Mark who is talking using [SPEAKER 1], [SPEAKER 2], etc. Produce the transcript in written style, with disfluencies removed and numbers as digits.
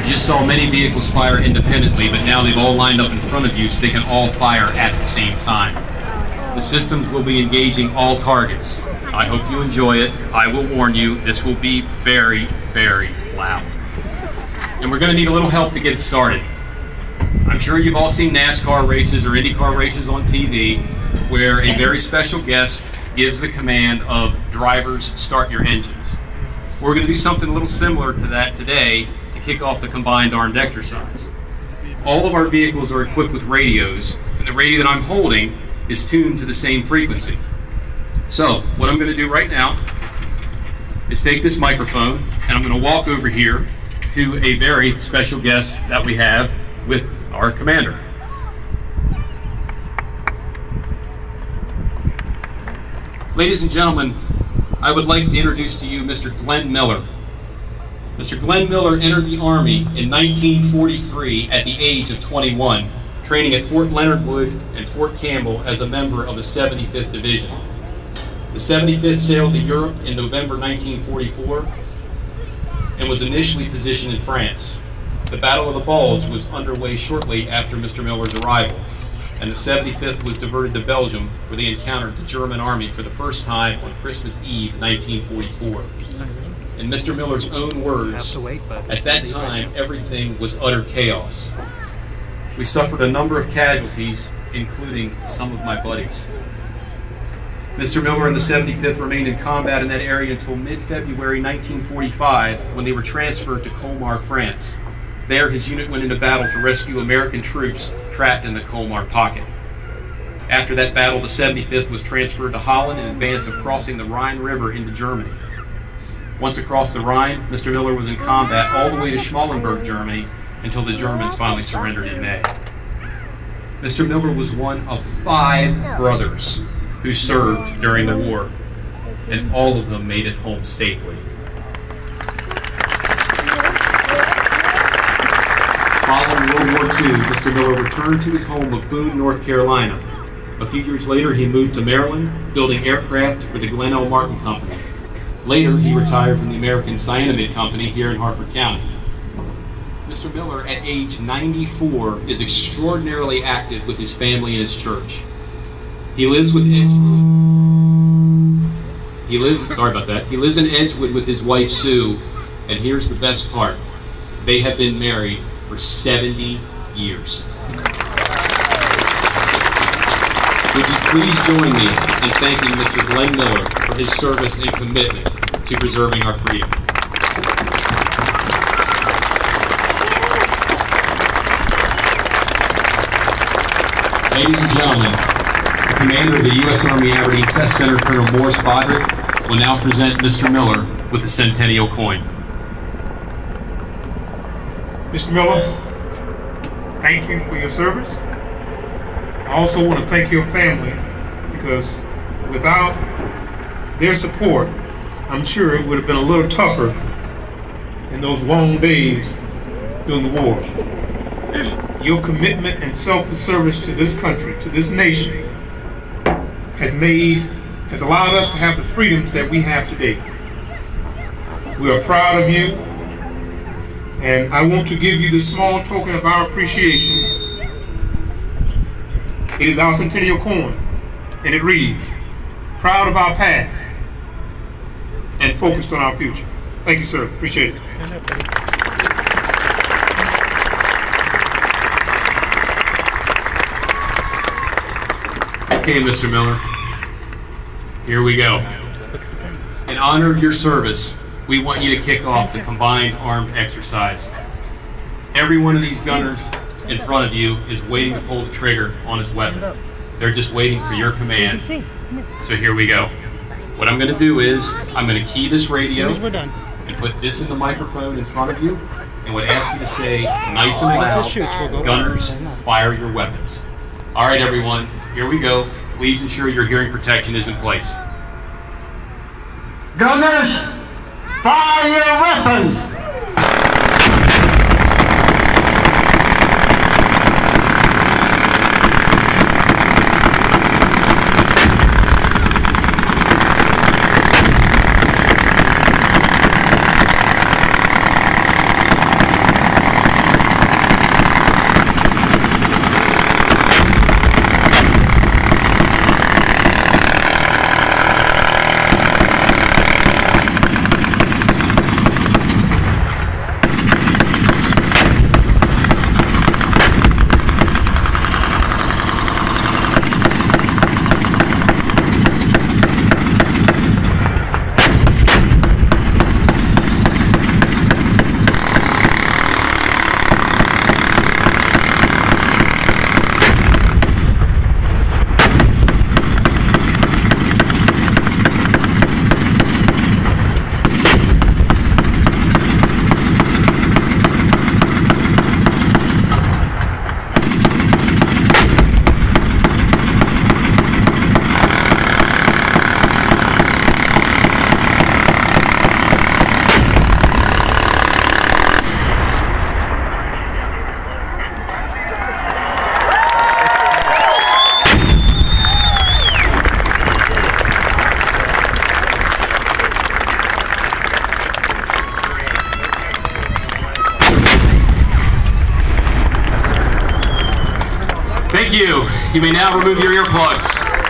[SPEAKER 1] You just saw many vehicles fire independently, but now they've all lined up in front of you so they can all fire at the same time. The systems will be engaging all targets. I hope you enjoy it. I will warn you, this will be very, very loud. And we're going to need a little help to get it started. I'm sure you've all seen NASCAR races or IndyCar races on TV where a very special guest gives the command of drivers start your engines. We're going to do something a little similar to that today to kick off the combined armed exercise. All of our vehicles are equipped with radios, and the radio that I'm holding is tuned to the same frequency. So what I'm going to do right now is take this microphone and I'm going to walk over here to a very special guest that we have with our commander. Ladies and gentlemen, I would like to introduce to you Mr. Glenn Miller. Mr. Glenn Miller entered the Army in 1943 at the age of 21, training at Fort Leonard Wood and Fort Campbell as a member of the 75th Division. The 75th sailed to Europe in November 1944 and was initially positioned in France. The Battle of the Bulge was underway shortly after Mr. Miller's arrival, and the 75th was diverted to Belgium, where they encountered the German army for the first time on Christmas Eve 1944. In Mr. Miller's own words, at that time everything was utter chaos. We suffered a number of casualties, including some of my buddies. Mr. Miller and the 75th remained in combat in that area until mid-February 1945, when they were transferred to Colmar, France. There, his unit went into battle to rescue American troops trapped in the Colmar pocket. After that battle, the 75th was transferred to Holland in advance of crossing the Rhine River into Germany. Once across the Rhine, Mr. Miller was in combat all the way to Schmallenberg, Germany, until the Germans finally surrendered in May. Mr. Miller was one of 5 brothers who served during the war, and all of them made it home safely. Following World War II, Mr. Miller returned to his home of Boone, North Carolina. A few years later, he moved to Maryland, building aircraft for the Glenn L. Martin Company. Later, he retired from the American Cyanamid Company here in Harford County. Mr. Miller, at age 94, is extraordinarily active with his family and his church. He lives with Edgewood. He lives in Edgewood with his wife Sue, and here's the best part. They have been married for 70 years. Would you please join me in thanking Mr. Glenn Miller for his service and commitment to preserving our freedom. Ladies and gentlemen, the commander of the U.S. Army Aberdeen Test Center, Colonel Morris Bodrick, will now present Mr. Miller with the centennial coin.
[SPEAKER 2] Mr. Miller, thank you for your service. I also want to thank your family, because without their support, I'm sure it would have been a little tougher in those long days during the war. Your commitment and selfless service to this country, to this nation, has allowed us to have the freedoms that we have today. We are proud of you, and I want to give you this small token of our appreciation. It is our centennial coin, and it reads, "Proud of our past and focused on our future." Thank you, sir. Appreciate it.
[SPEAKER 1] Okay, Mr. Miller, here we go. In honor of your service, we want you to kick off the combined armed exercise. Every one of these gunners in front of you is waiting to pull the trigger on his weapon. They're just waiting for your command. So here we go. What I'm going to do is, I'm going to key this radio and put this in the microphone in front of you, and would ask you to say nice and loud, "Gunners, fire your weapons." All right, everyone, here we go. Please ensure your hearing protection is in place.
[SPEAKER 3] Gunners, fire your weapons!
[SPEAKER 1] Thank you. You may now remove your earplugs.